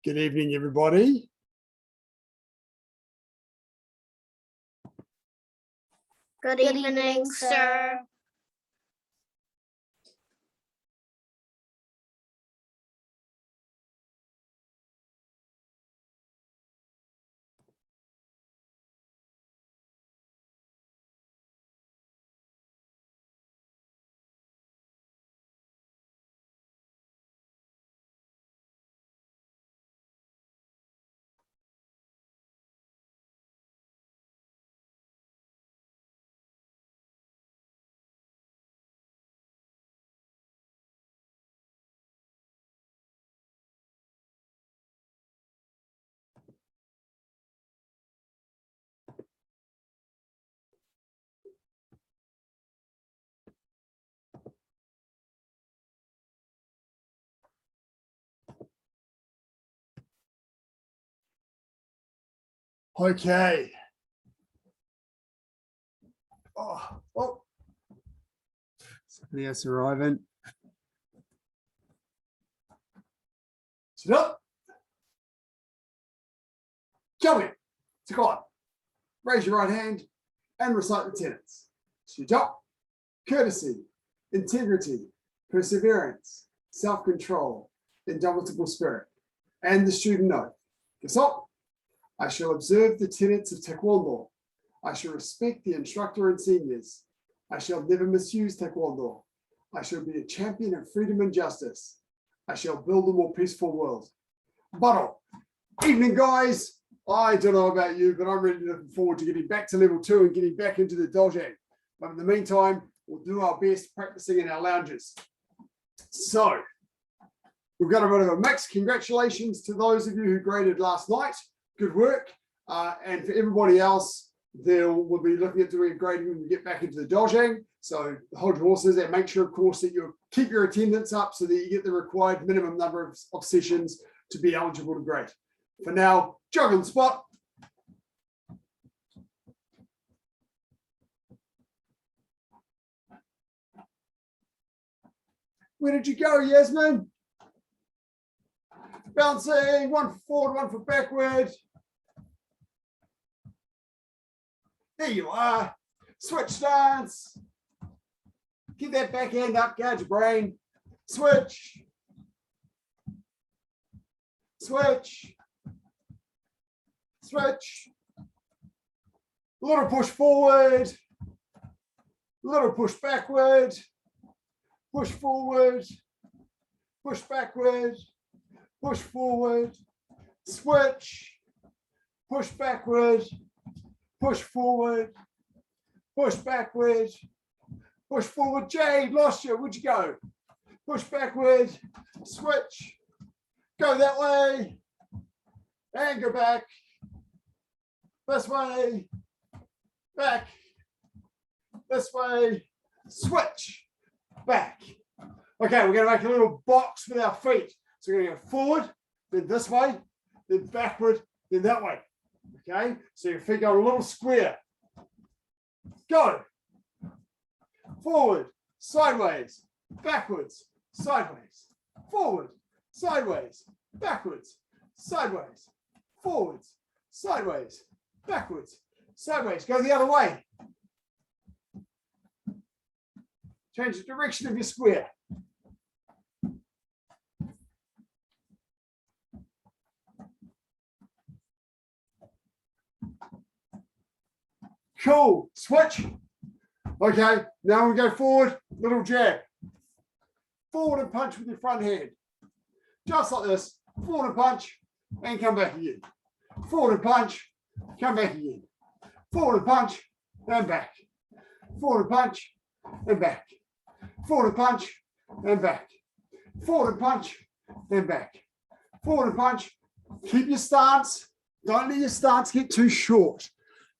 Good evening, everybody. Good evening, sir. Okay. Oh. Somebody else arriving. Sit up. Come in. To God. Raise your right hand and recite the tenets. Sit up. Courtesy, integrity, perseverance, self-control, indomitable spirit, and the student oath. Guess what? I shall observe the tenets of Taekwondo. I shall respect the instructor and seniors. I shall never misuse Taekwondo. I shall be a champion of freedom and justice. I shall build a more peaceful world. But evening, guys. I don't know about you, but I'm really looking forward to getting back to level 2 and getting back into the dojo. But in the meantime, we'll do our best practicing in our lounges. So we've got a bit of a mix. Congratulations to those of you who graded last night. Good work. And for everybody else, we'll be looking at doing grading when we get back into the dojo. So hold your horses and make sure, of course, that you keep your attendance up so that you get the required minimum number of sessions to be eligible to grade. For now, jog on spot. Where did you go, Yasmin? Bouncing, one for forward, one for backward. There you are. Switch stance. Get that back hand up, guard your brain. Switch. Switch. Switch. A little push forward. A little push backward. Push forward. Push backward. Push forward. Switch. Push backward. Push forward. Push backward. Push forward. Jade, lost you. Where'd you go? Push backward. Switch. Go that way. And go back. This way. Back. This way. Switch. Back. Okay, we're going to make a little box with our feet. So we're going to go forward, then this way, then backward, then that way. Okay, so your feet go a little square. Go. Forward, sideways, backwards, sideways, forward, sideways, backwards, sideways, forwards, sideways, backwards, sideways. Go the other way. Change the direction of your square. Cool. Switch. Okay, now we go forward, little jab. Forward and punch with your front hand. Just like this. Forward and punch and come back again. Forward and punch, come back again. Forward and punch and back. Forward and punch and back. Forward and punch and back. Forward and punch and back. Forward and punch. Keep your stance. Don't let your stance get too short.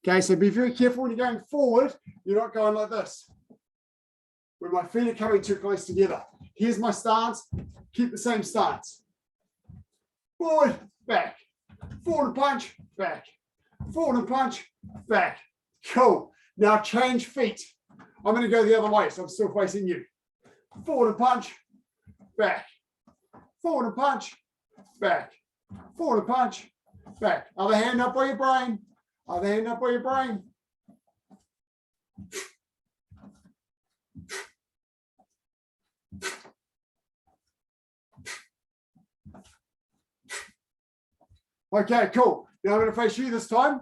Okay, so be very careful when you're going forward. You're not going like this, where my feet are coming too close together. Here's my stance. Keep the same stance. Forward, back. Forward and punch, back. Forward and punch, back. Cool. Now change feet. I'm going to go the other way, so I'm still facing you. Forward and punch, back. Forward and punch, back. forward punch, back. Other hand up by your brain. Other hand up by your brain. Okay, cool. Now I'm going to face you this time.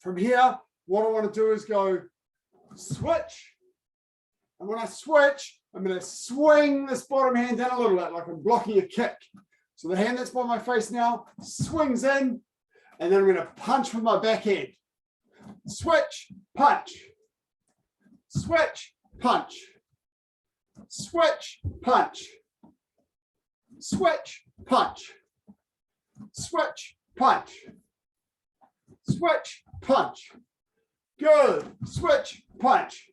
From here, what I want to do is go switch. And when I switch, I'm going to swing this bottom hand down a little bit, like I'm blocking a kick. So the hand that's by my face now swings in, and then I'm going to punch with my back hand. Switch, punch. Switch, punch. Switch, punch. Switch, punch. Switch, punch. Switch, punch. Good. Switch, punch.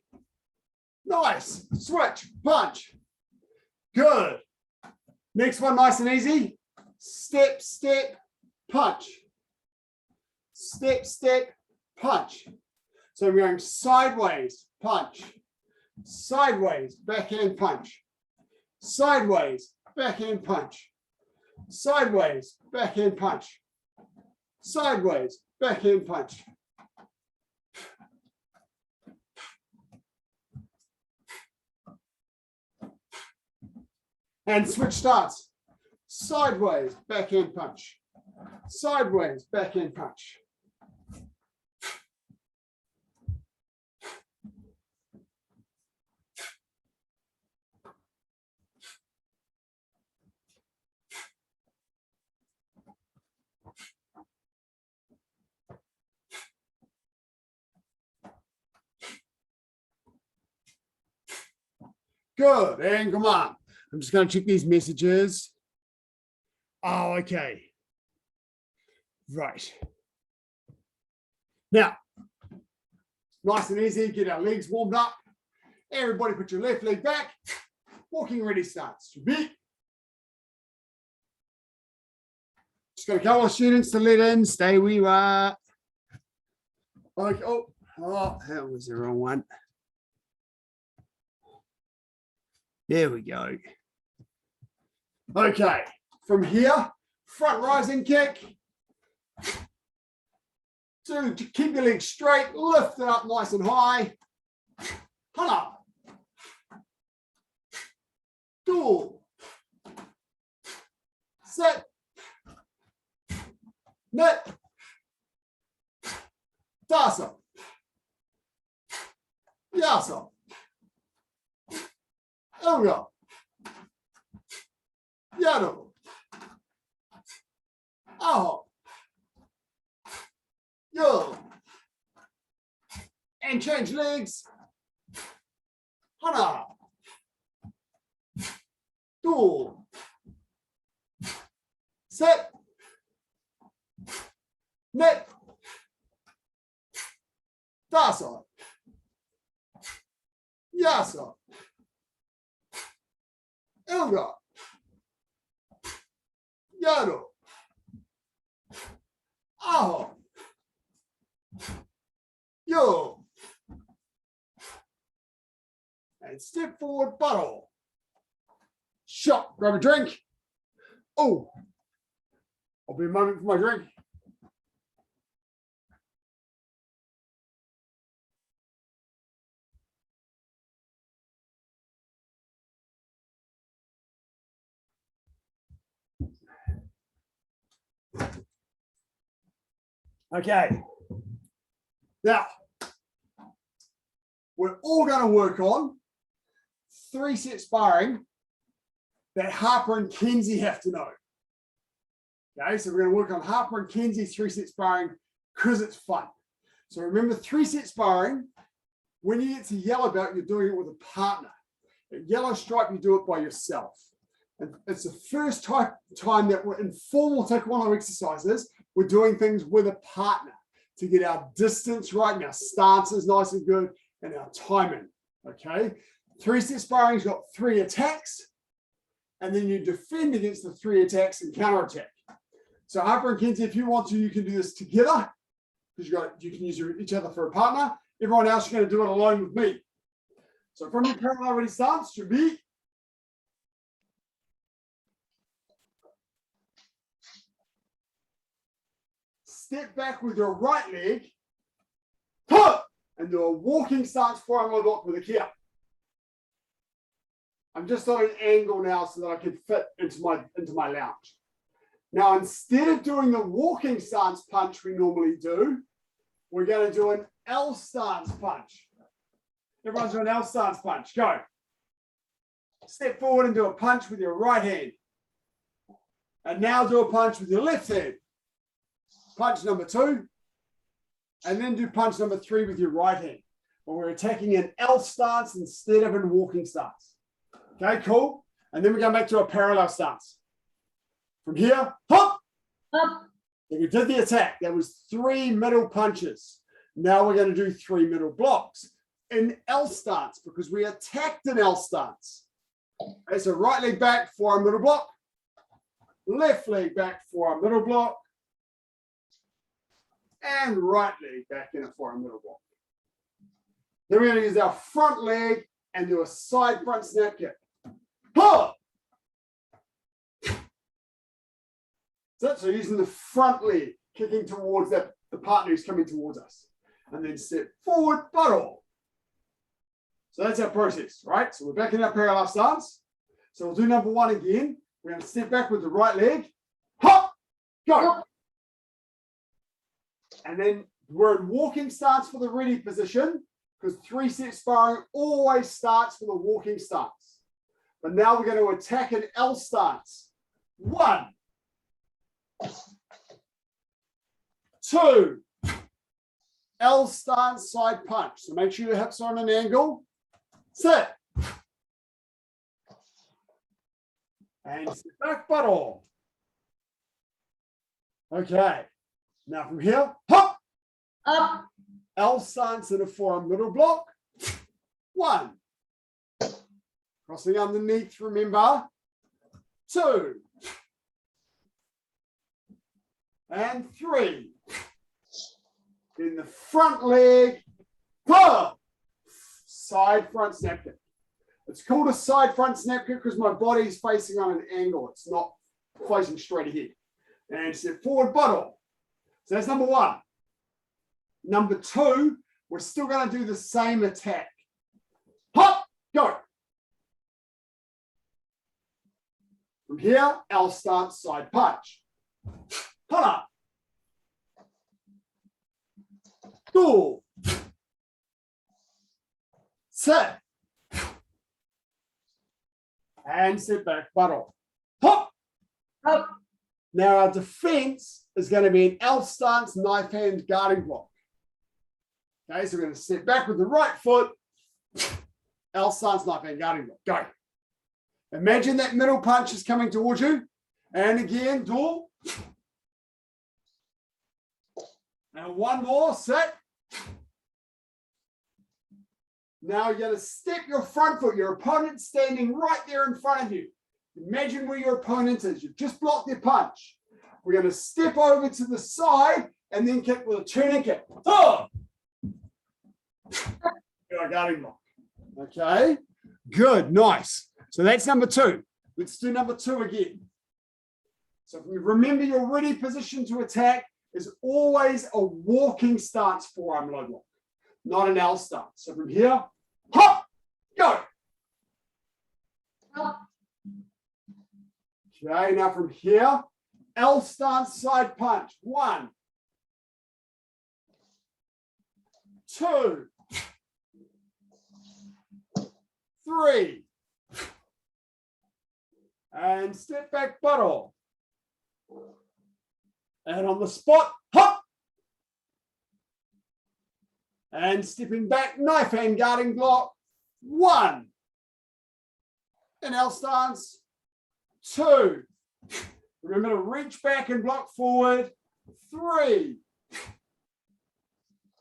Nice. Switch, punch. Good. Next one, nice and easy. Step, step, punch. Step, step, punch. So we're going sideways, punch. Sideways, backhand punch. Sideways, backhand punch. Sideways, backhand punch. Sideways, backhand punch. And switch starts. Sideways, backhand punch. Sideways, backhand punch. Good, and come on. I'm just going to check these messages. Oh, okay. Right. Now, nice and easy, get our legs warmed up. Everybody put your left leg back. Walking ready starts. Beat. Just got a couple of students to let in. Stay where you are. Okay. Oh, that was the wrong one. There we go. Okay, from here, front rising kick. To keep your legs straight, lift it up nice and high. Hana. Dual. Sit. Net. Dasa. Yasa. Elga. Yado. Aho. Yo. And change legs. Hana. Dual. Set. Net. Dasa. Yasa. Elga. Yado. Aho. Yo. And step forward, buttle. Shot. Grab a drink. Oh. I'll be a moment for my drink. Okay. Now, we're all going to work on 3-set sparring that Harper and Kenzie have to know. Okay, so we're going to work on Harper and Kenzie's 3-set sparring because it's fun. So remember, 3-set sparring, when you get to yellow belt, you're doing it with a partner. At yellow stripe, you do it by yourself. And it's the first time that we're in formal taekwondo exercises, we're doing things with a partner to get our distance right and our stance is nice and good and our timing, okay? 3-set sparring's got 3 attacks and then you defend against the 3 attacks and counterattack. So Harper and Kenzie, if you want to, you can do this together because you can use each other for a partner. Everyone else, you're going to do it alone with me. So from your parallel ready stance, should be step back with your right leg, huh, and do a walking stance forearm low block with a kick. I'm just on an angle now so that I can fit into my lounge. Now, instead of doing the walking stance punch we normally do, we're going to do an L stance punch. Everyone's doing an L stance punch. Go. Step forward and do a punch with your right hand. And now do a punch with your left hand. Punch number 2. And then do punch number 3 with your right hand. But we're attacking an L stance instead of a walking stance. Okay, cool. And then we're going back to a parallel stance. From here, hop. Up. And we did the attack. That was 3 middle punches. Now we're going to do 3 middle blocks in L stance because we attacked an L stance. Okay, so right leg back, forearm middle block. Left leg back, forearm middle block. And right leg back in a forearm middle block. Then we're going to use our front leg and do a side front snap kick. Huh! So using the front leg, kicking towards the partner who's coming towards us. And then step forward, butt off. So that's our process, right? So we're back in our parallel stance. So we'll do number 1 again. We're going to step back with the right leg. Hop! Go! And then we're in walking stance for the ready position because 3-set sparring always starts with a walking stance. But now we're going to attack an L stance. 1, 2, L stance side punch. So make sure your hips are on an angle. Sit. And sit back, butt off. Okay. Now from here, hop. Up. L stance in a forearm middle block. 1. Crossing underneath, remember. 2. And 3. In the front leg. 4. Side front snap kick. It's called a side front snap kick because my body is facing on an angle. It's not facing straight ahead. And step forward, butt off. So that's number 1. Number 2, we're still going to do the same attack. Hop, go. From here, L stance side punch. Hold Go. Sit. And sit back, butt off. Hop. Up. Now our defense is going to be an L stance knife hand guarding block. Okay, so we're going to step back with the right foot. L stance knife hand guarding block. Go. Imagine that middle punch is coming towards you. And again, door. And 1 more, sit. Now you're going to step your front foot. Your opponent's standing right there in front of you. Imagine where your opponent is. You've just blocked their punch. We're going to step over to the side and then kick with a turning kick. Oh! Guarding block. Okay, good, nice. So that's number 2. Let's do number 2 again. So if you remember, your ready position to attack is always a walking stance forearm low block, not an L stance. So from here, hop, go. Okay, now from here, L stance side punch. 1, 2, 3. And step back, butt off. And on the spot, hop. And stepping back, knife hand guarding block. 1. In L stance. 2. Remember to reach back and block forward. 3.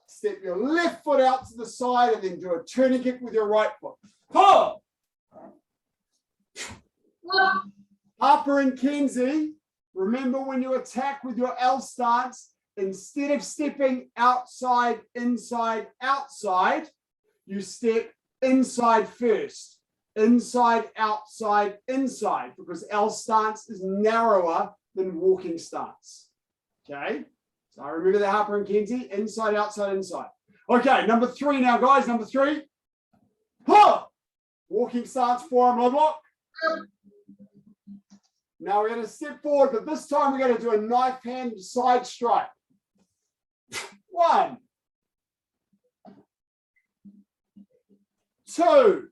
Step your left foot out to the side and then do a turning kick with your right foot. 4. Harper and Kenzie, remember when you attack with your L stance, instead of stepping outside, inside, outside, you step inside first. Inside, outside, inside, because L stance is narrower than walking stance. Okay? So I remember that, Harper and Kenzie, inside, outside, inside. Okay, number 3 now, guys. Number 3. Ha! Walking stance, forearm low block. Now we're going to step forward, but this time we're going to do a knife hand side strike. 1, 2,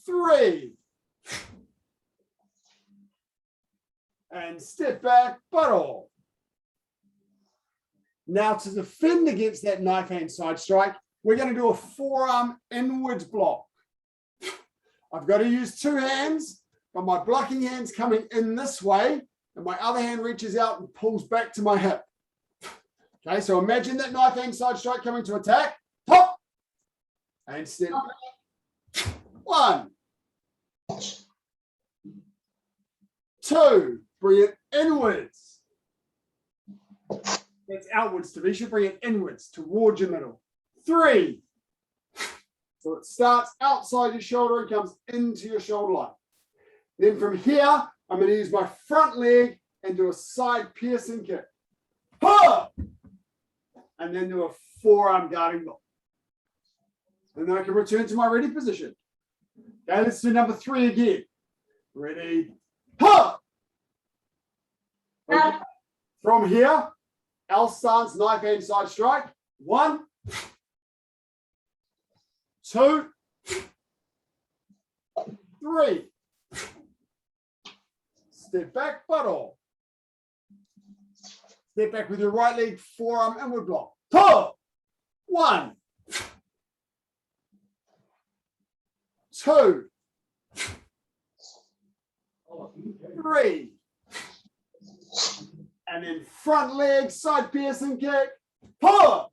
3, and step back, butt off. Now to defend against that knife hand side strike, we're going to do a forearm inwards block. I've got to use 2 hands, but my blocking hand's coming in this way, and my other hand reaches out and pulls back to my hip. Okay, so imagine that knife hand side strike coming to attack. Pop! And step back. 1, 2, bring it inwards. That's outwards, Tavisha. Bring it inwards towards your middle. 3. So it starts outside your shoulder and comes into your shoulder line. Then from here, I'm going to use my front leg and do a side piercing kick. Ha! And then do a forearm guarding block. And then I can return to my ready position. Okay, let's do number 3 again. Ready? Ha! Okay. From here, L stance, knife hand side strike. 1, 2, 3. Step back, butt off. Step back with your right leg, forearm inward block. 1, 2, 3. And then front leg, side piercing kick. Pull.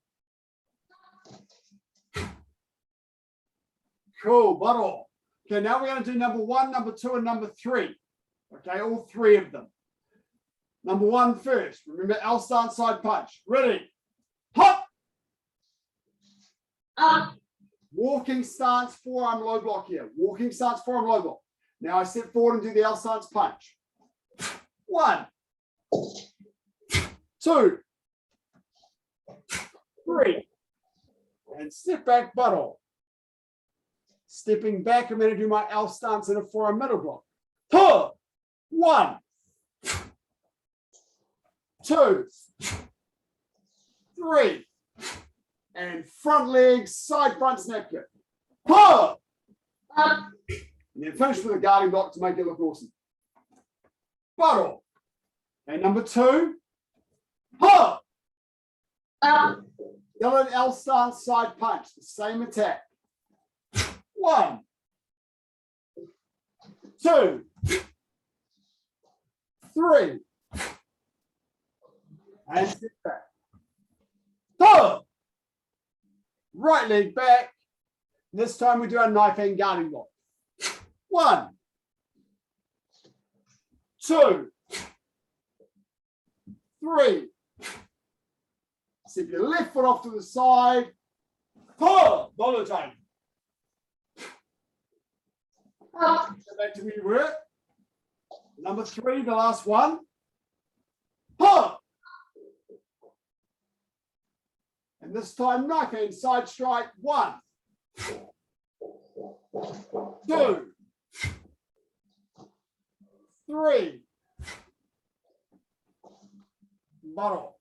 Cool, butt off. Okay, now we're going to do number 1, number 2, and number 3. Okay, all 3 of them. Number 1 first. Remember, L stance side punch. Ready? Hop. Up. Walking stance, forearm low block here. Walking stance, forearm low block. Now I step forward and do the L stance punch. 1, 2, 3. And step back, butt off. Stepping back, I'm going to do my L stance in a forearm middle block. 1, 2, 3. And front leg, side front snap kick. Up. And then finish with a guarding block to make it look awesome. Butt off. And number 2. Up. Dylan L stance side punch. The same attack. 1, 2, 3. And sit back. Right leg back. This time we do our knife hand guarding block. 1, 2, 3. Step your left foot off to the side. Dollar time. Up. Go back to where you were. Number 3, the last one. And this time, knife hand side strike. 1, 2, 3. Bottle.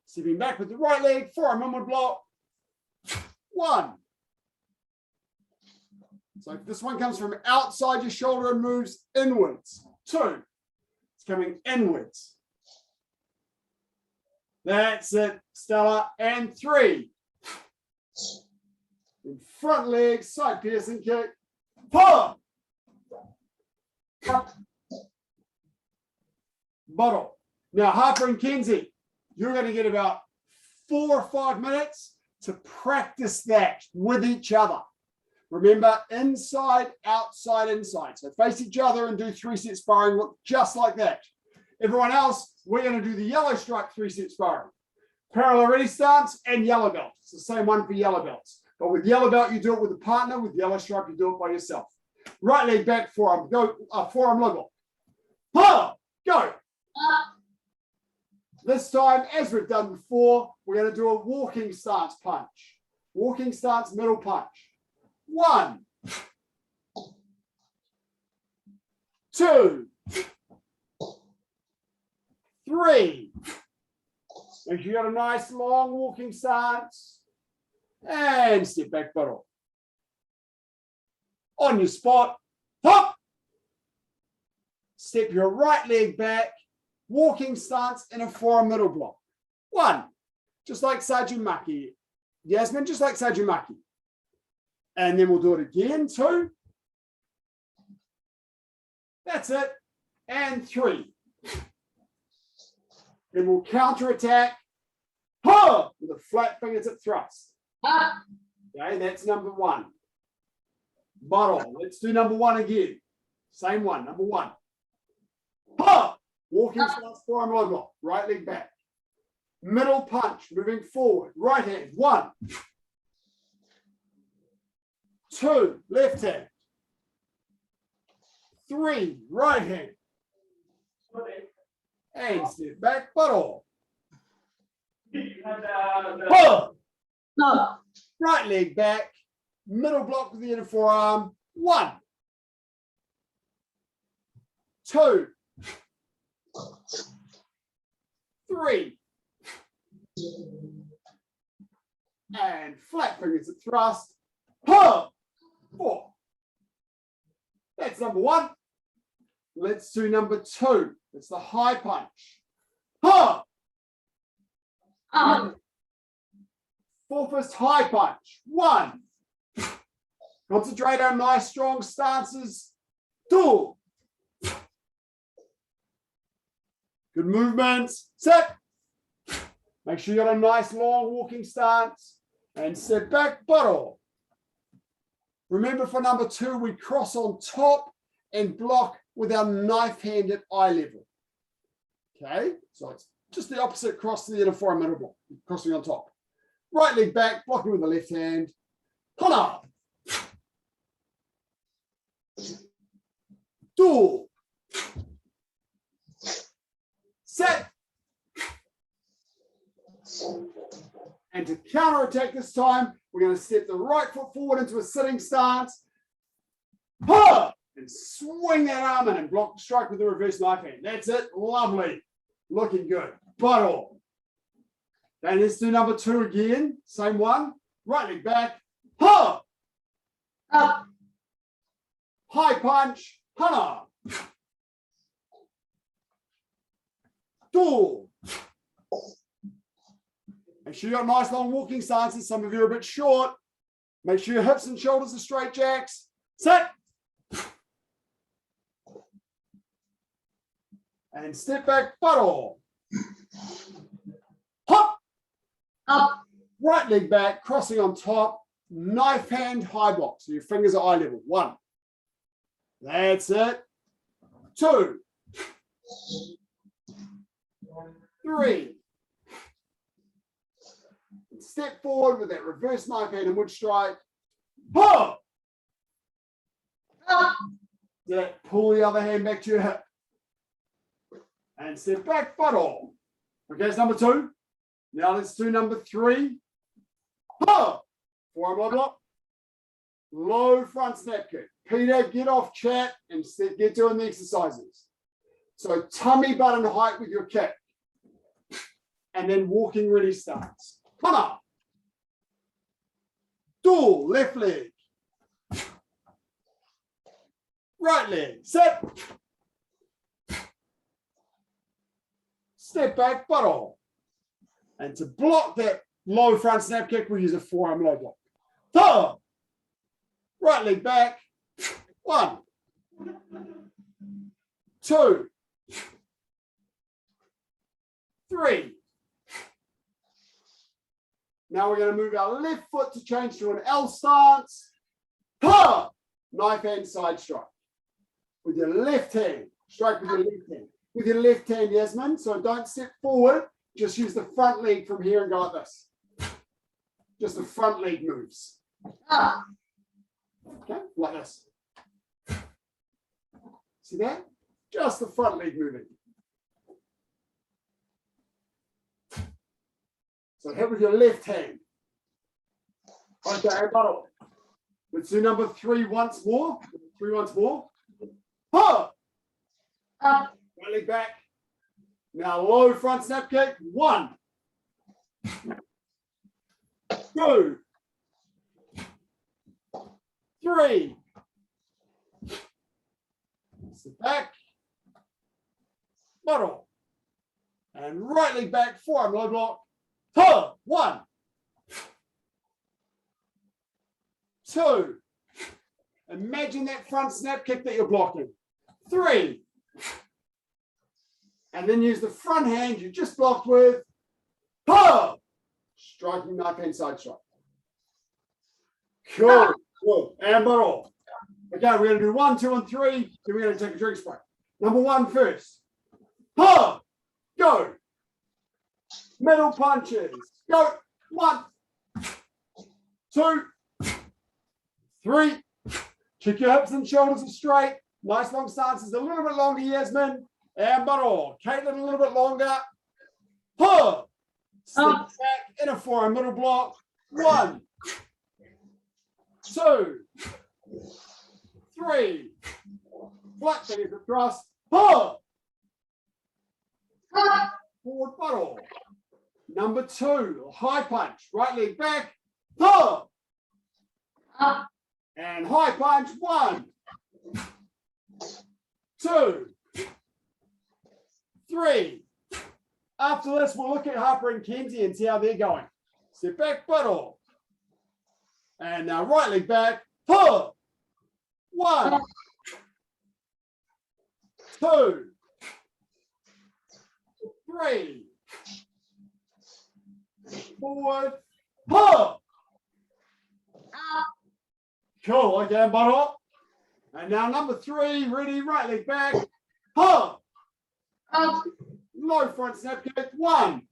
Stepping back with the right leg, forearm inward block. 1. So this one comes from outside your shoulder and moves inwards. 2. It's coming inwards. That's it, Stella. And 3. In front leg, side piercing kick. Bottle. Now, Harper and Kenzie, you're going to get about 4 or 5 minutes to practice that with each other. Remember, inside, outside, inside. So face each other and do 3-set sparring, look just like that. Everyone else, we're going to do the yellow stripe 3-set sparring. Parallel ready stance and yellow belt. It's the same one for yellow belts. But with yellow belt, you do it with a partner. With yellow stripe, you do it by yourself. Right leg back, forearm, go, forearm low block. Ha! Go. Up. This time, as we've done before, we're going to do a walking stance punch. Walking stance middle punch. 1, 2, 3. Make sure you got a nice long walking stance. And step back, bottle. On your spot, hop. Step your right leg back. Walking stance in a forearm middle block. 1, just like saju makgi. Yasmin, just like saju makgi. And then we'll do it again. 2. That's it. And 3. Then we'll counter attack. Ha! With a flat fingertip thrust. Up. Okay, that's number 1. Bottle. Let's do number 1 again. Same one. Number 1. Ha! Walking stance forearm low block. Right leg back. Middle punch. Moving forward. Right hand. 1, 2. Left hand. 3. Right hand. And step back. Bottle. Ha! Up. Right leg back, middle block with the inner forearm. 1, 2, 3, and flat fingers at thrust. 4. That's number 1. Let's do number 2. It's the high punch. Up. Full fist high punch. 1. Concentrate on nice strong stances. 2. Good movements. Set. Make sure you got a nice long walking stance. And step back, bottle. Remember for number 2, we cross on top and block with our knife hand at eye level. Okay, so it's just the opposite cross to the inner forearm middle block, crossing on top. Right leg back, blocking with the left hand. Hana. 2. Set. And to counter attack this time, we're going to step the right foot forward into a sitting stance. Ha! And swing that arm in and block, strike with the reverse knife hand. That's it. Lovely. Looking good. Bottle. Okay, let's do number 2 again. Same one. Right leg back. Ha! Up. High punch. Hana. 2. Make sure you got nice long walking stances. Some of you are a bit short. Make sure your hips and shoulders are straight, jacks. Sit. And step back, bottle. Hop. Up. Right leg back, crossing on top. Knife hand high block. So your fingers are eye level. 1. That's it. 2. 3. Step forward with that reverse knife hand and wood strike. Ha! Up. That pull the other hand back to your hip. And step back, bottle. Okay, it's number 2. Now let's do number 3. Ha! Forearm low block. Low front snap kick. Peter, get off chat and get doing the exercises. So tummy button height with your kick. And then walking ready starts. Come on. Dual, left leg. Right leg. Set. Step back, bottle. And to block that low front snap kick, we use a forearm low block. Thumb. Right leg back. 1. 2. 3. Now we're going to move our left foot to change to an L stance. Ha! Knife hand side strike. With your left hand. Strike with your left hand. With your left hand, Yasmin. So don't step forward. Just use the front leg from here and go like this. Just the front leg moves. Okay, like this. See that? Just the front leg moving. So hit with your left hand. Okay, bottle. Let's do number 3 once more. 3 once more. Ha! Up. Right leg back. Now low front snap kick. 1, 2, 3. Sit back. Bottle. And right leg back. Forearm low block. Ha! 1, 2. Imagine that front snap kick that you're blocking. 3. And then use the front hand you just blocked with. Ha! Striking knife hand side strike. Cool. Cool. And bottle. Okay, we're going to do 1, 2, and 3. Then we're going to take a drink spray. Number 1 first. Ha! Go. Middle punches. Go. 1, 2, 3. Check your hips and shoulders are straight. Nice long stances. A little bit longer, Yasmin. And bottle. Caitlin, a little bit longer. Ha! Step back in a forearm middle block. 1, 2, 3. Flat fingers across. Ha! Forward bottle. Number 2, high punch. Right leg back. Ha! Up. And high punch. 1, 2, 3. After this, we'll look at Harper and Kenzie and see how they're going. Step back, bottle. And now right leg back. Ha! 1, 2, 3. Forward. Ha! Cool. Okay, bottle. And now number 3, ready, right leg back. Ha! Up. Low front snap kick. 1,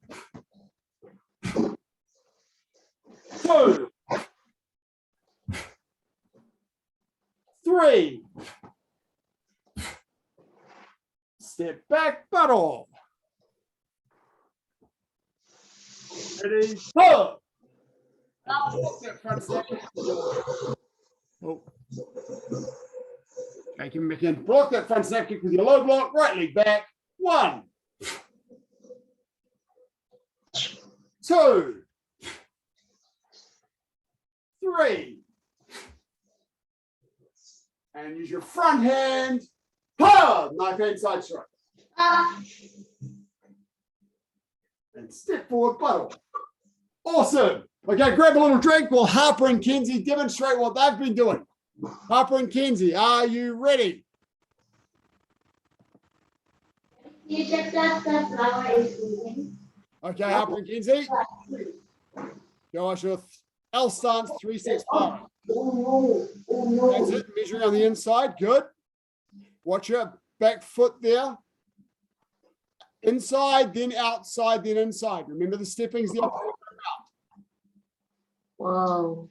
2, 3. Step back, bottle. Ready, ho! That front snap kick. Oh. Take him back in. Block that front snap kick with your low block. Right leg back. 1, 2, 3. And use your front hand. Ha! Knife hand side strike. Up. And step forward, bottle. Awesome. Okay, grab a little drink while Harper and Kenzie demonstrate what they've been doing. Harper and Kenzie, are you ready? You check that the flower is moving. Okay, Harper and Kenzie. Go on your L stance, 3 sets power. Oh no. That's it. Measuring on the inside. Good. Watch your back foot there. Inside, then outside, then inside. Remember the stepping is the opposite Wow.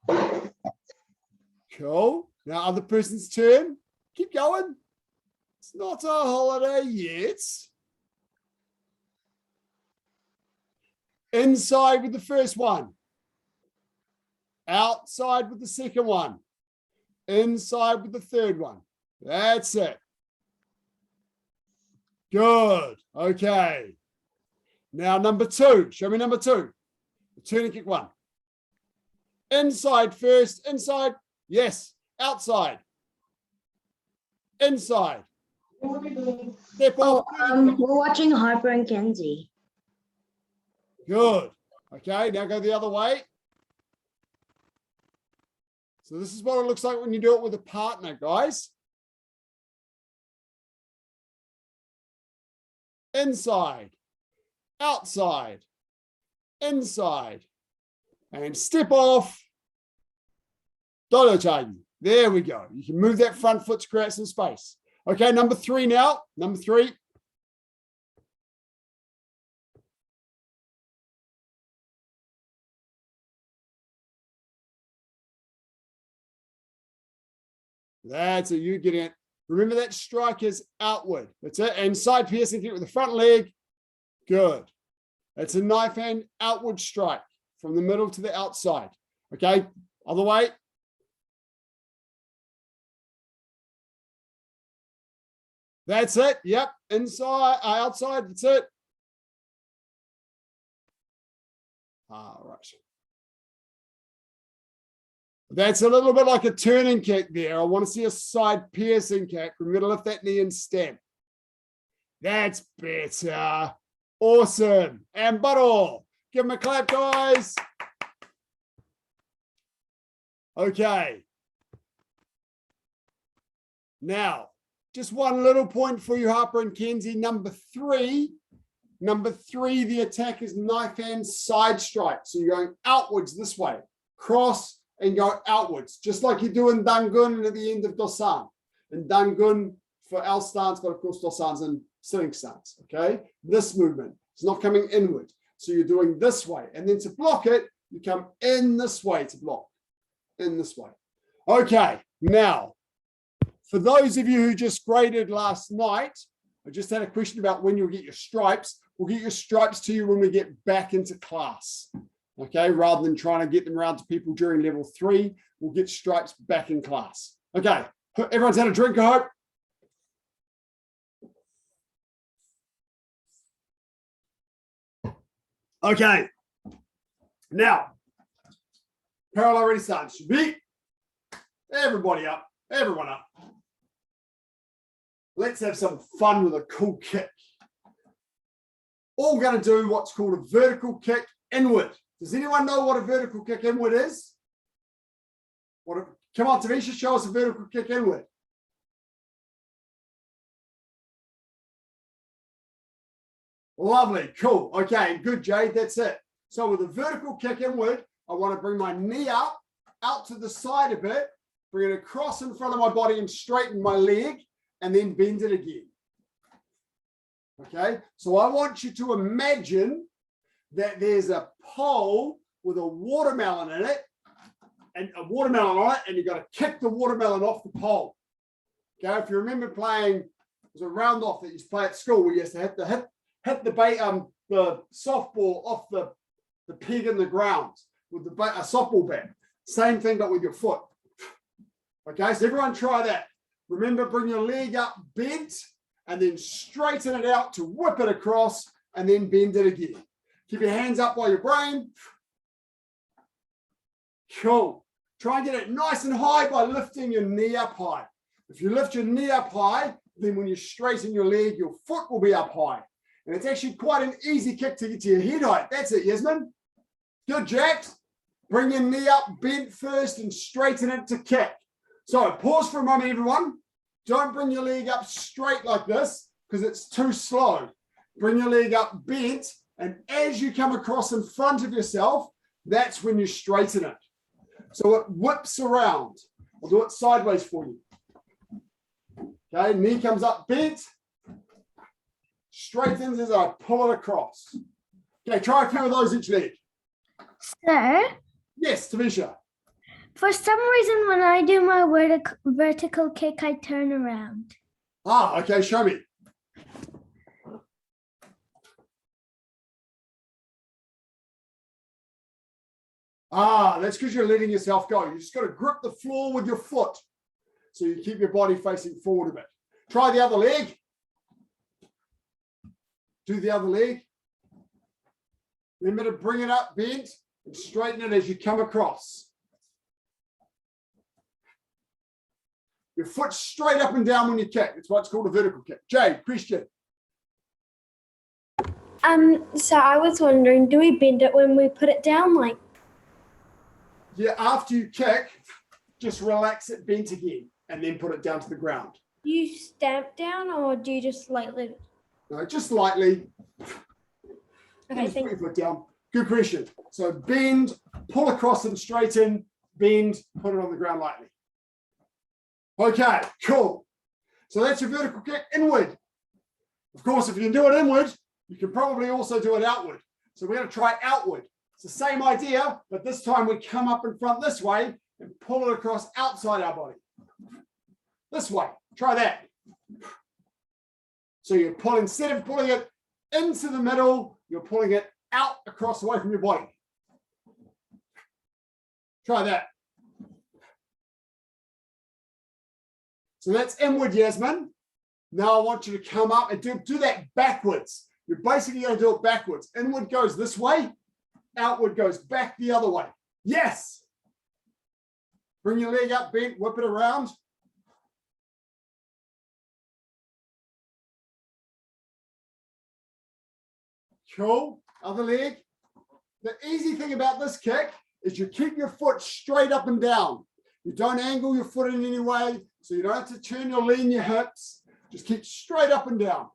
around. Cool. Now other person's turn. Keep going. It's not a holiday yet. Inside with the first one. Outside with the second one. Inside with the third one. That's it. Good. Okay. Now number 2. Show me number 2. The turn and kick 1. Inside first. Inside. Yes. Outside. Inside. Step off. We're watching Harper and Kenzie. Good. Okay, now go the other way. So this is what it looks like when you do it with a partner, guys. Inside, outside, inside, and step off. Dodo tagi. There we go. You can move that front foot to create some space. Okay, number 3 now. Number 3. That's it. You get it. Remember that strike is outward. That's it. And side piercing kick with the front leg. Good. It's a knife hand outward strike from the middle to the outside. Okay, other way. That's it. Yep, inside, outside. That's it. All right. That's a little bit like a turning kick there. I want to see a side piercing kick. We're going to lift that knee and stamp. That's better. Awesome. And Buttle. Give him a clap, guys. Okay. Now, just one little point for you, Harper and Kenzie. Number three, the attack is knife hand side strike. So you're going outwards this way, cross and go outwards, just like you do in Dangun at the end of Dosan. And Dangun for our stance, but of course Dosan's in sitting stance, okay? This movement, it's not coming inward. So you're doing this way. And then to block it, you come in this way to block, in this way. Okay, now, for those of you who just graded last night, I just had a question about when you'll get your stripes. We'll get your stripes to you when we get back into class, okay? Rather than trying to get them around to people during level 3, we'll get stripes back in class. Okay, everyone's had a drink, I hope. Okay, now, parallel ready start. Should be everybody up, everyone up. Let's have some fun with a cool kick. All going to do what's called a vertical kick inward. Does anyone know what a vertical kick inward is? Come on, Tavisha, show us a vertical kick inward. Lovely, cool. Okay, good, Jade, that's it. So with a vertical kick inward, I want to bring my knee up, out to the side a bit, bring it across in front of my body and straighten my leg, and then bend it again. Okay, so I want you to imagine that there's a pole with a watermelon in it, and a watermelon on it, and you've got to kick the watermelon off the pole. Okay, if you remember playing, there's a round off that you used to play at school where you used to hit the softball off the peg in the ground with a softball bat. Same thing, but with your foot. Okay, so everyone try that. Remember, bring your leg up bent and then straighten it out to whip it across and then bend it again. Keep your hands up while your brain. Cool. Try and get it nice and high by lifting your knee up high. If you lift your knee up high, then when you straighten your leg, your foot will be up high. And it's actually quite an easy kick to get to your head height. That's it, Yasmin. Good, Jax. Bring your knee up bent first and straighten it to kick. So pause for a moment, everyone. Don't bring your leg up straight like this because it's too slow. Bring your leg up bent, and as you come across in front of yourself, that's when you straighten it. So it whips around. I'll do it sideways for you. Okay, knee comes up bent, straightens as I pull it across. Okay, try a few of those each leg. Sir, Yes, Tavisha. for some reason, when I do my vertical kick, I turn around. Ah, okay, show me. Ah, that's because you're letting yourself go. You just got to grip the floor with your foot. So you keep your body facing forward a bit. Try the other leg. Do the other leg. Remember to bring it up bent and straighten it as you come across. Your foot straight up and down when you kick. That's why it's called a vertical kick. Jade, question. So I was wondering, do we bend it when we put it down? Like, Yeah, after you kick, just relax it bent again and then put it down to the ground. do you stamp down or do you just lightly? No, just lightly. Okay, Just thank put your foot down. Good question. So bend, pull across and straighten, bend, put it on the ground lightly. Okay, cool. So that's your vertical kick inward. Of course, if you can do it inward, you can probably also do it outward. So we're going to try outward. It's the same idea, but this time we come up in front this way and pull it across outside our body. this way. Try that. So you're pulling, instead of pulling it into the middle, you're pulling it out across away from your body. Try that. So that's inward, Yasmin. Now I want you to come up and do that backwards. You're basically going to do it backwards. Inward goes this way, outward goes back the other way. Yes. Bring your leg up, bent, whip it around. Cool. Other leg. The easy thing about this kick is you keep your foot straight up and down. You don't angle your foot in any way, so you don't have to turn your lean your hips. Just keep straight up and down.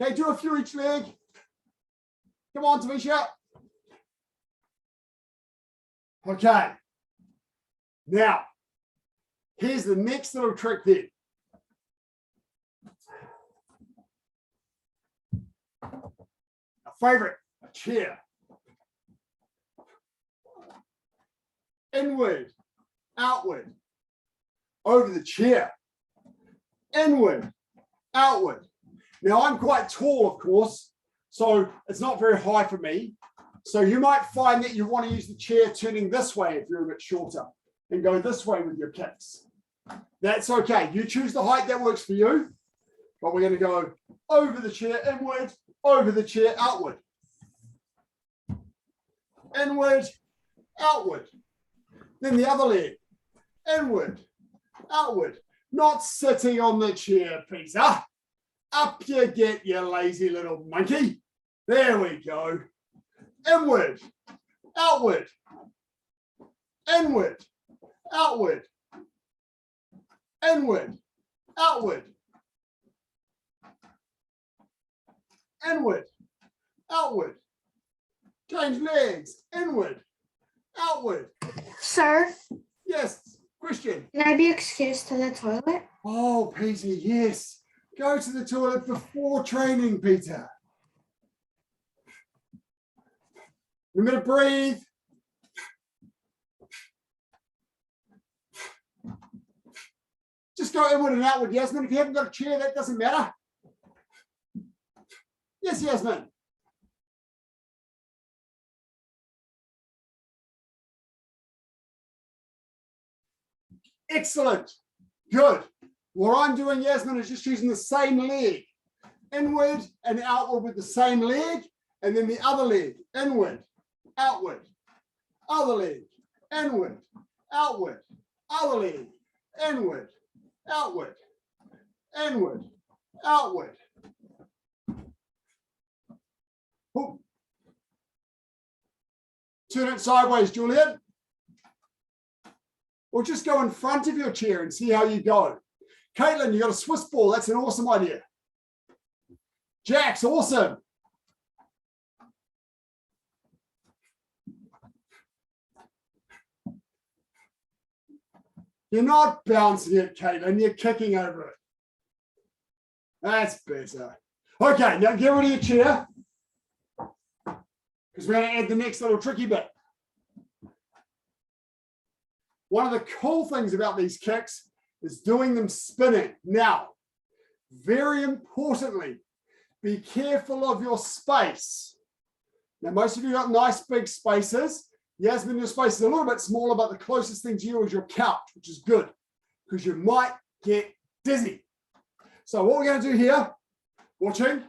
Okay, do a few each leg. Come on, Tavisha. Okay. Now, here's the next little trick then. A favorite, a chair. Inward, outward, over the chair. Inward, outward. Now I'm quite tall, of course, so it's not very high for me. So you might find that you want to use the chair turning this way if you're a bit shorter and go this way with your kicks. That's okay. You choose the height that works for you. But we're going to go over the chair, inward, over the chair, outward. Inward, outward. Then the other leg. Inward, outward. Not sitting on the chair, Peter. Up you get, you lazy little monkey. There we go. Inward, outward. Inward, outward. Inward, outward. Inward, outward. Change legs. Inward, outward. Sir, Yes, Christian. can I be excused to the toilet? Oh, Peter, yes. Go to the toilet before training, Peter. Remember to breathe. Just go inward and outward, Yasmin. If you haven't got a chair, that doesn't matter. Yes, Yasmin. Excellent. Good. What I'm doing, Yasmin, is just using the same leg. Inward and outward with the same leg, and then the other leg. Inward, outward, other leg, inward, outward, other leg, inward, outward, inward, outward. Ooh. Turn it sideways, Julian. Or just go in front of your chair and see how you go. Caitlin, you got a Swiss ball. That's an awesome idea. Jax, awesome. You're not bouncing it, Caitlin. You're kicking over it. That's better. Okay, now get rid of your chair, because we're going to add the next little tricky bit. One of the cool things about these kicks is doing them spinning. Now, very importantly, be careful of your space. Now, most of you got nice big spaces. Yasmin, your space is a little bit smaller, but the closest thing to you is your couch, which is good, because you might get dizzy. So what we're going to do here, watching,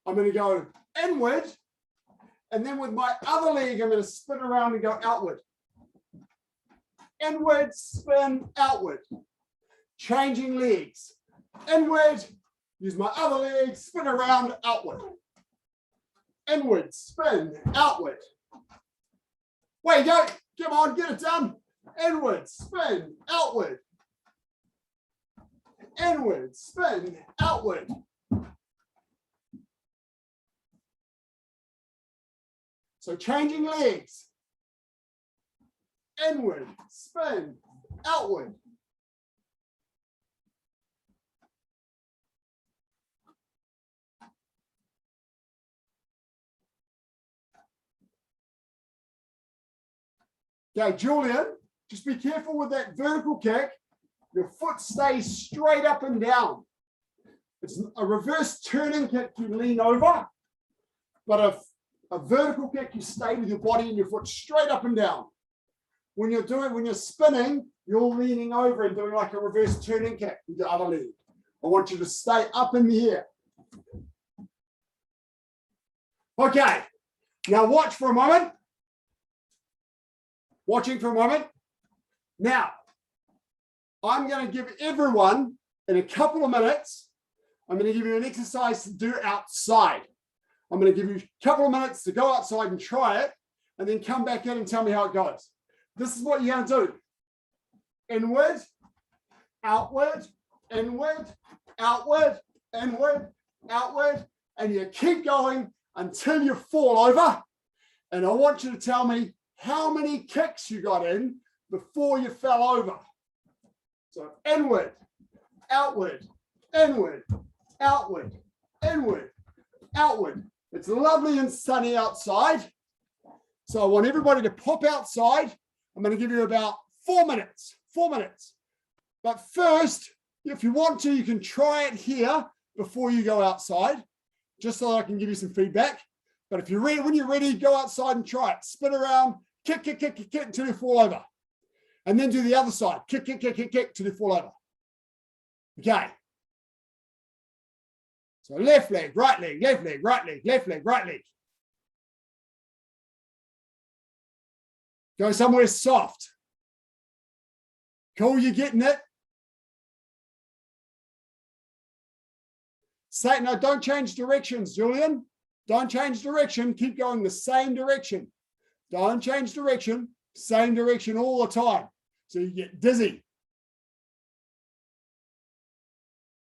I'm going to go inward, and then with my other leg, I'm going to spin around and go outward. Inward, spin, outward. Changing legs. Inward, use my other leg, spin around, outward. Inward, spin, outward. Way you go. Come on, get it done. Inward, spin, outward. Inward, spin, outward. So changing legs. Inward, spin, outward. Okay, Julian, just be careful with that vertical kick. Your foot stays straight up and down. It's a reverse turning kick, you lean over, but a vertical kick, you stay with your body and your foot straight up and down. When you're spinning, you're leaning over and doing like a reverse turning kick with the other leg. I want you to stay up in the air. Okay, now watch for a moment. Watching for a moment. Now, I'm going to give everyone, in a couple of minutes, I'm going to give you an exercise to do outside. I'm going to give you a couple of minutes to go outside and try it, and then come back in and tell me how it goes. This is what you're going to do. Inward, outward, inward, outward, inward, outward, and you keep going until you fall over. And I want you to tell me how many kicks you got in before you fell over. So inward, outward, inward, outward, inward, outward. It's lovely and sunny outside. So I want everybody to pop outside. I'm going to give you about 4 minutes, 4 minutes. But first, if you want to, you can try it here before you go outside, just so I can give you some feedback. But if you're ready, when you're ready, go outside and try it. Spin around, kick, kick, kick, kick, kick until you fall over. And then do the other side. Kick, kick, kick, kick, kick till you fall over. Okay. So left leg, right leg, left leg, right leg, left leg, right leg. Go somewhere soft. Cool, you're getting it. Say, no, don't change directions, Julian. Don't change direction. Keep going the same direction. Don't change direction. Same direction all the time. So you get dizzy.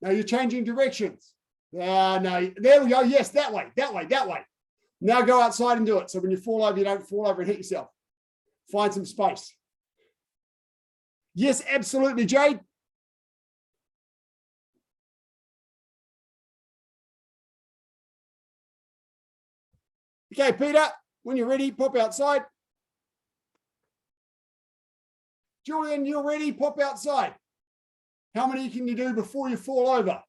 Now you're changing directions. No, there we go. Yes, that way, that way, that way. Now go outside and do it. So when you fall over, you don't fall over and hit yourself. Find some space. Yes, absolutely, Jade. Okay, Peter, when you're ready, pop outside. Julian, you're ready, pop outside. How many can you do before you fall over?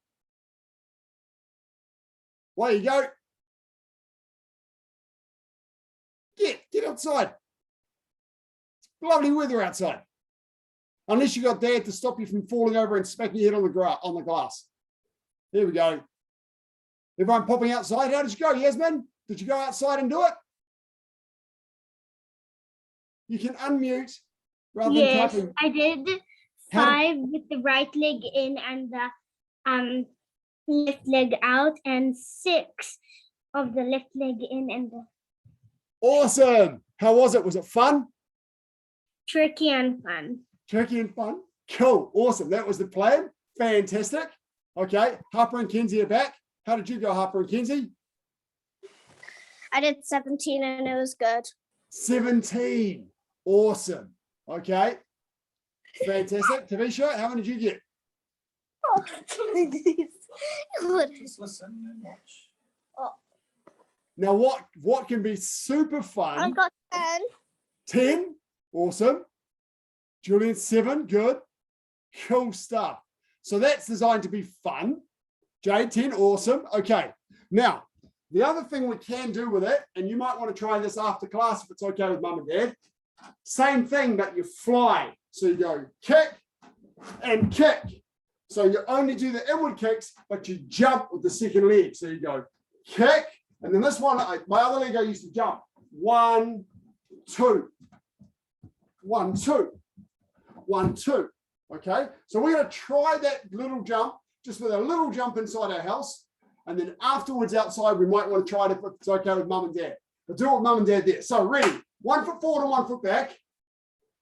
Away you go. Get outside. It's lovely weather outside. Unless you got Dad to stop you from falling over and smacking your head on the glass. There we go. Everyone popping outside. How did you go, Yasmin? Did you go outside and do it? You can unmute rather than typing. I did 5 with the right leg in and the left leg out, and 6 of the left leg in and the Awesome. How was it? Was it fun? tricky and fun. Tricky and fun. Cool. Awesome. That was the plan. Fantastic. Okay. Harper and Kenzie are back. How did you go, Harper and Kenzie? I did 17 and it was good. 17. Awesome. Okay. Fantastic. Tavisha, how many did you get? Just listen and watch. Now, what can be super fun? I got 10. 10. Awesome. Julian, 7. Good. Cool stuff. So that's designed to be fun. Jade, 10. Awesome. Okay. Now, the other thing we can do with it, and you might want to try this after class if it's okay with mum and dad. Same thing, but you fly. So you go kick and kick. So you only do the inward kicks, but you jump with the second leg. So you go kick, and then this one, my other leg I used to jump. 1, 2. 1, 2. 1, 2. Okay, so we're going to try that little jump, just with a little jump inside our house. And then afterwards outside, we might want to try it if it's okay with mum and dad. But do it with mum and dad there. So ready, 1 foot forward and 1 foot back.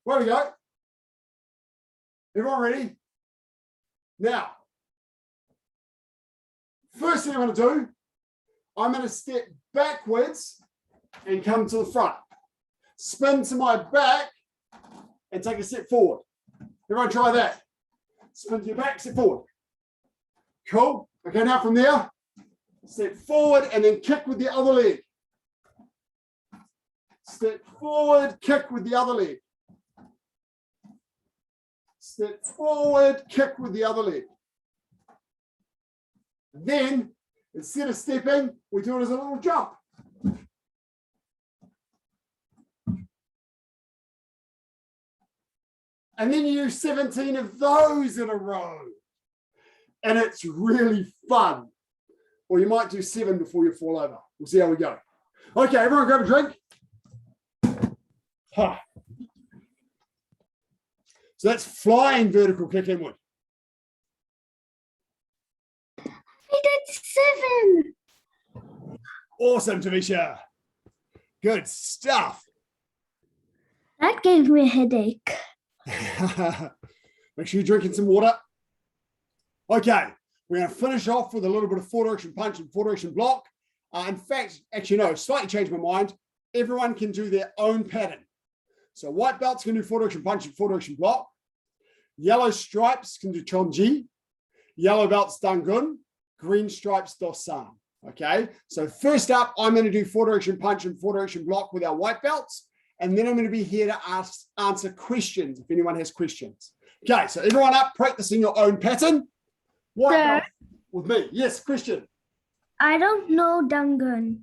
Where we go. Everyone ready? Now, first thing I'm going to do, I'm going to step backwards and come to the front. Spin to my back and take a step forward. Everyone try that. Spin to your back, step forward. Cool. Okay, now from there, step forward and then kick with the other leg. Step forward, kick with the other leg. step forward, kick with the other leg. Then, instead of stepping, we do it as a little jump. And then you use 17 of those in a row. And it's really fun. Or you might do 7 before you fall over. We'll see how we go. Okay, everyone grab a drink. Huh. So that's flying vertical kick inward. I did 7. Awesome, Tavisha. Good stuff. That gave me a headache. Make sure you're drinking some water. Okay, we're going to finish off with a little bit of forward direction punch and forward direction block. In fact, actually, no, slightly changed my mind. Everyone can do their own pattern. So white belts can do forward direction punch and forward direction block. Yellow stripes can do chonji. Yellow belts dangun. Green stripes dosan. Okay, so first up, I'm going to do forward direction punch and forward direction block with our white belts. And then I'm going to be here to answer questions if anyone has questions. Okay, so everyone up, practicing your own pattern. White belt with me. Yes, Christian. I don't know dangun.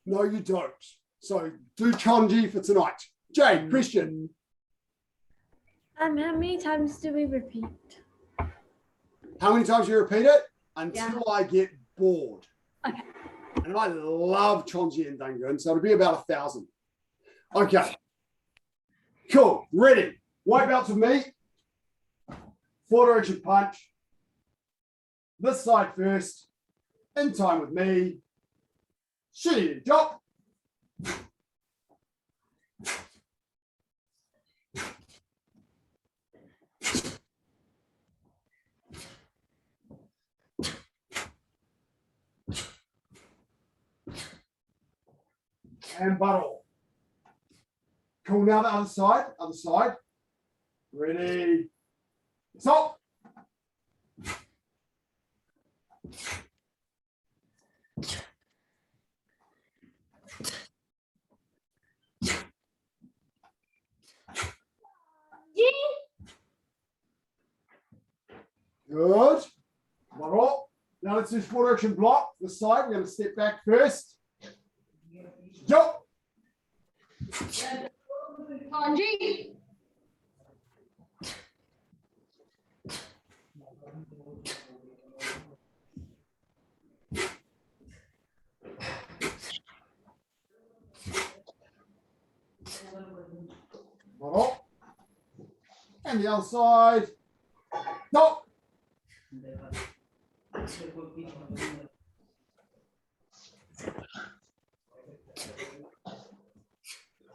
No, you don't. So do chonji for tonight. Jane, Christian. How many times do we repeat? How many times you repeat it? Until I get bored. Okay. And I love chonji and dangun, so it'll be about 1,000. Okay. Cool. Ready. White belts with me. Forward direction punch. This side first. In time with me. Shooting drop. And buttle. Cool. Now the other side. Other side. Ready. Stop. Good. Buttle. Now let's do forward direction block. The side. We're going to step back first. Jump. Kanji. Bottle. And the other side. Stop.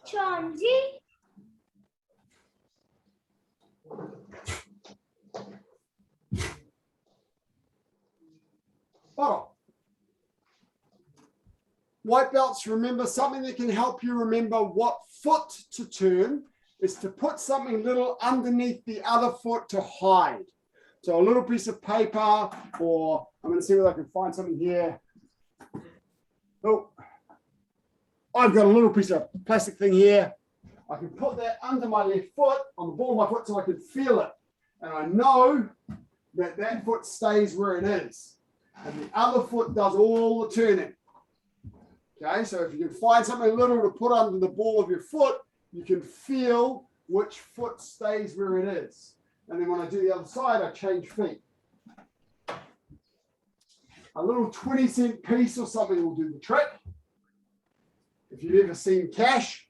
Chonji. Bottle. White belts, remember something that can help you remember what foot to turn is to put something little underneath the other foot to hide. So a little piece of paper, or I'm going to see whether I can find something here. Oh, I've got a little piece of plastic thing here. I can put that under my left foot, on the ball of my foot, so I can feel it. And I know that that foot stays where it is. And the other foot does all the turning. Okay, so if you can find something little to put under the ball of your foot, you can feel which foot stays where it is. And then when I do the other side, I change feet. A little 20-cent piece or something will do the trick. If you've ever seen cash,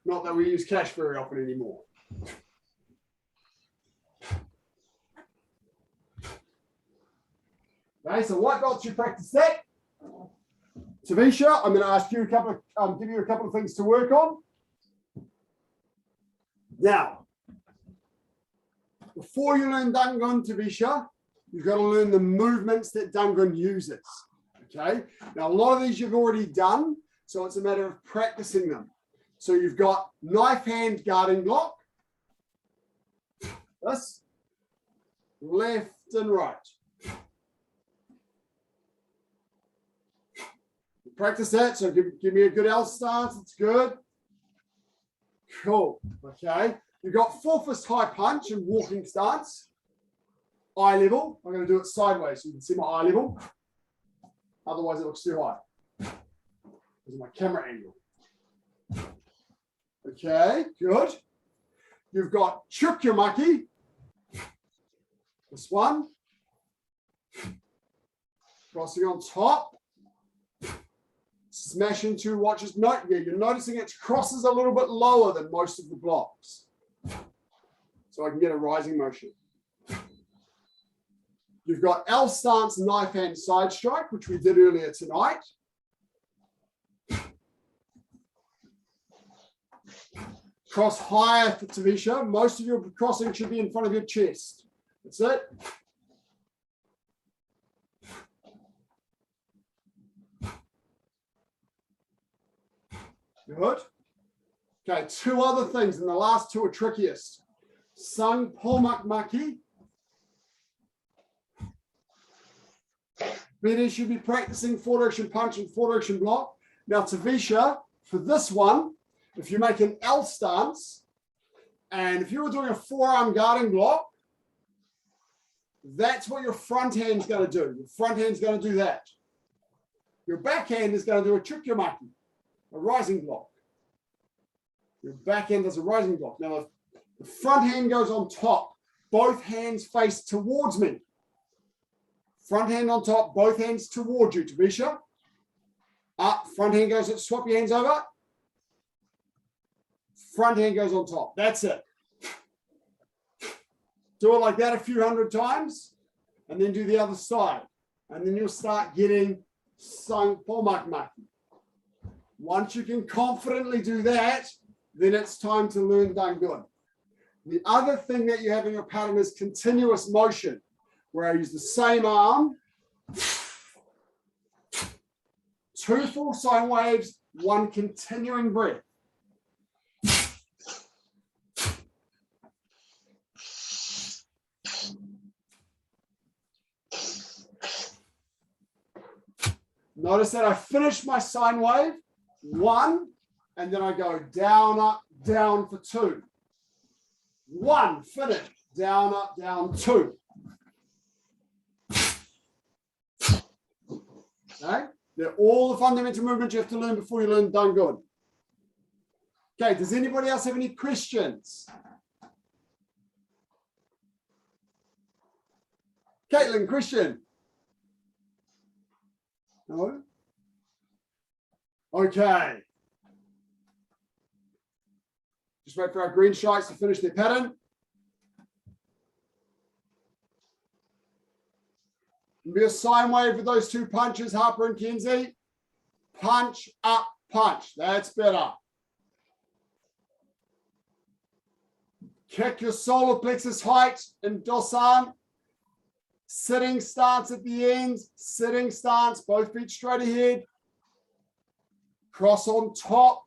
not that we use cash very often anymore. Okay, so white belts, you practice that. Tavisha, I'm going to ask you give you a couple of things to work on. Now, before you learn dangun, Tavisha, you've got to learn the movements that dangun uses. Okay, now a lot of these you've already done, so it's a matter of practicing them. So you've got knife hand guarding block, this, left and right. Practice that, so give me a good L stance, it's good. Cool, okay. You've got 4 fist high punch and walking stance. Eye level. I'm going to do it sideways so you can see my eye level. Otherwise, it looks too high. This is my camera angle. Okay, good. You've got chukyamaki. This one. Crossing on top. Smash into what just note here. You're noticing it crosses a little bit lower than most of the blocks. So I can get a rising motion. You've got L stance, knife hand side strike, which we did earlier tonight. Cross higher for Tavisha. Most of your crossing should be in front of your chest. That's it. Good. Okay, 2 other things, and the last 2 are trickiest. Sung Polmak Maki. Betty should be practicing 4-direction punch and 4-direction block. Now, Tavisha, for this one, if you make an L stance, and if you were doing a forearm guarding block, that's what your front hand's going to do. Your front hand's going to do that. Your backhand is going to do a chukyamaki, a rising block. Your backhand does a rising block. Now, if the front hand goes on top, both hands face towards me. Front hand on top, both hands towards you, Tavisha. Up, front hand goes, swap your hands over. Front hand goes on top. That's it. Do it like that a few hundred times, and then do the other side. And then you'll start getting sung polmak maki. Once you can confidently do that, then it's time to learn dangun. The other thing that you have in your pattern is continuous motion, where I use the same arm, 2 full sine waves, 1 continuing breath. Notice that I finish my sine wave, 1, and then I go down, up, down for 2. 1, finish, down, up, down, 2. Okay, they're all the fundamental movements you have to learn before you learn dangun. Okay, does anybody else have any questions? Caitlin, question? No? Okay. Just wait for our green strikes to finish their pattern. Be a sine wave with those 2 punches, Harper and Kenzie. Punch, up, punch. That's better. Kick your solar plexus height in Dosan. Sitting stance at the end. Sitting stance, both feet straight ahead. Cross on top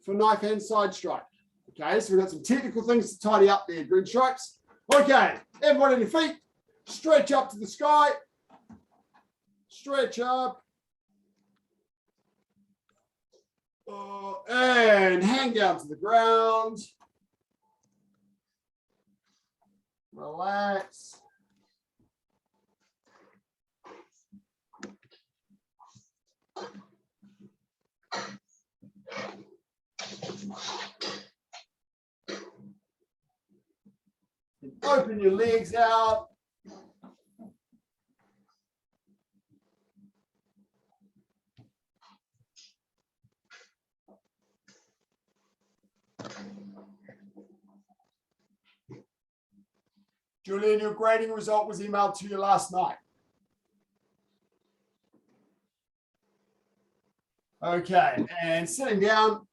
for knife hand side strike. Okay, so we've got some technical things to tidy up there, green stripes. Okay, everyone on your feet. Stretch up to the sky. Stretch up. And hang down to the ground. Relax. And open your legs out. Julian, your grading result was emailed to you last night. Okay, and sitting down.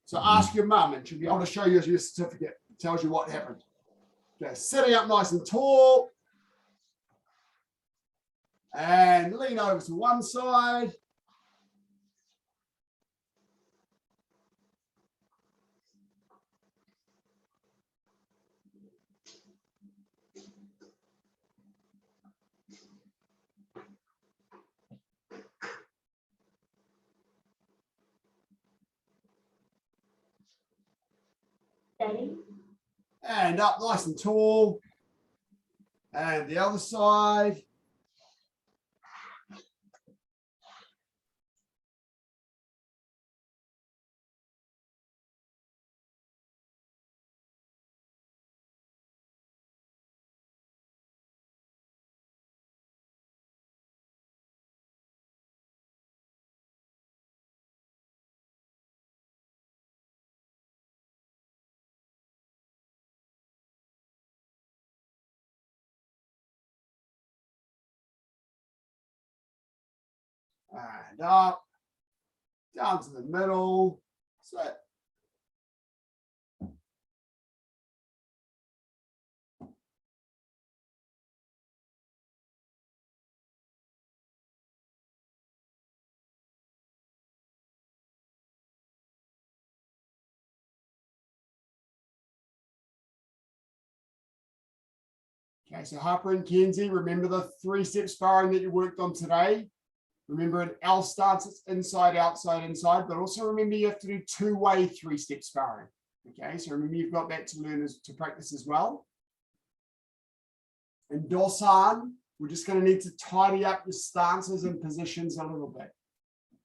So ask your mum, and she'll be able to show you your certificate. It tells you what happened. Okay, sitting up nice and tall. And lean over to one side. Daddy? And up nice and tall. And the other side. And up, down to the middle. So okay, so Harper and Kenzie, remember the 3-step sparring that you worked on today? Remember an L stance, it's inside, outside, inside, but also remember you have to do 2-way 3-step sparring. Okay, so remember you've got that to learn to practice as well. And Dosan, we're just going to need to tidy up your stances and positions a little bit.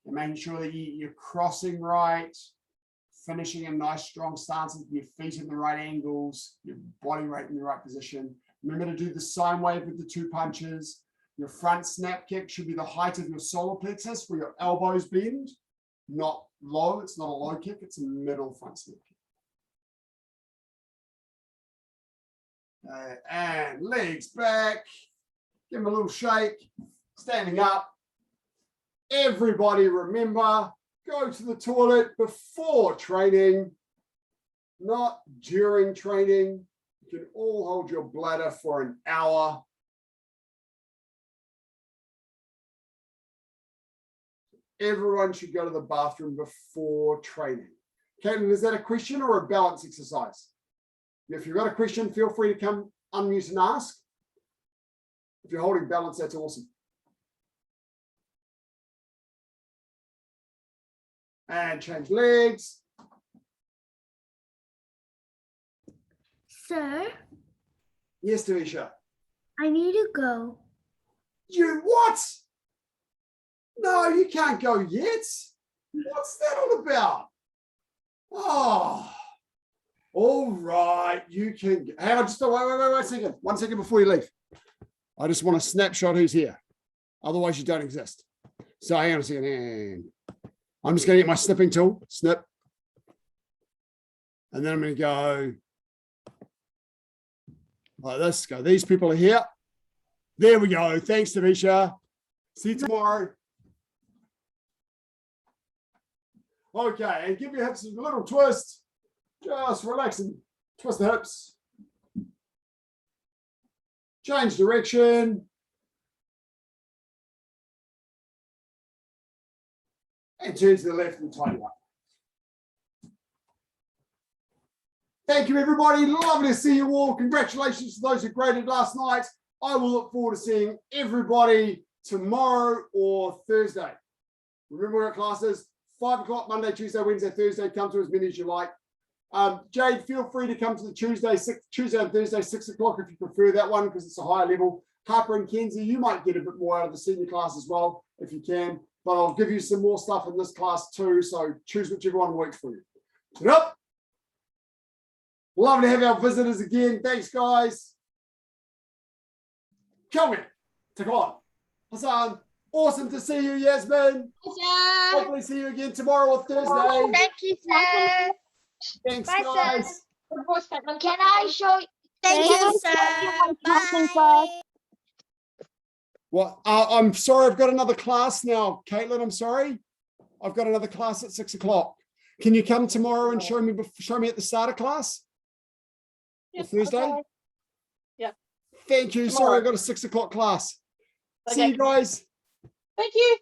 And making sure that you're crossing right, finishing in nice strong stances, your feet in the right angles, your body right in the right position. Remember to do the sine wave with the 2 punches. Your front snap kick should be the height of your solar plexus where your elbows bend, not low. It's not a low kick, it's a middle front snap kick. And legs back. Give them a little shake. Standing up. Everybody remember, go to the toilet before training, not during training. You can all hold your bladder for an hour. Everyone should go to the bathroom before training. Caitlin, is that a question or a balance exercise? If you've got a question, feel free to come unmute and ask. If you're holding balance, that's awesome. And change legs. Sir, Yes, Tavisha. I need to go. You what? No, you can't go yet. What's that all about? Oh, all right. You can. Hang on, just wait a second. 1 second before you leave. I just want a snapshot who's here. Otherwise, you don't exist. So hang on a second. I'm just going to get my snipping tool. Snip. And then I'm going to go like this. Go. These people are here. There we go. Thanks, Tavisha. See you tomorrow. Okay, and give your hips a little twist. Just relax and twist the hips. Change direction. And turn to the left and tidy up. Thank you, everybody. Lovely to see you all. Congratulations to those who graded last night. I will look forward to seeing everybody tomorrow or Thursday. Remember our classes, 5 o'clock, Monday, Tuesday, Wednesday, Thursday. Come to as many as you like. Jade, feel free to come to the Tuesday and Thursday, 6 o'clock if you prefer that one because it's a higher level. Harper and Kenzie, you might get a bit more out of the senior class as well if you can. But I'll give you some more stuff in this class too. So choose whichever one works for you. Yep. Lovely to have our visitors again. Thanks, guys. Kelvin, take on. Hassan, awesome to see you, Yasmin. Hopefully see you again tomorrow or Thursday. Thank you, sir. Thanks, Bye, guys. Can I show you? Thank you, sir. Bye. Well, I'm sorry, I've got another class now. Caitlin, I'm sorry. I've got another class at 6 o'clock. Can you come tomorrow and show me at the start of class? Or Thursday? Okay. Yeah. Thank you. Tomorrow. Sorry, I've got a 6 o'clock class. Okay. See you guys. Thank you.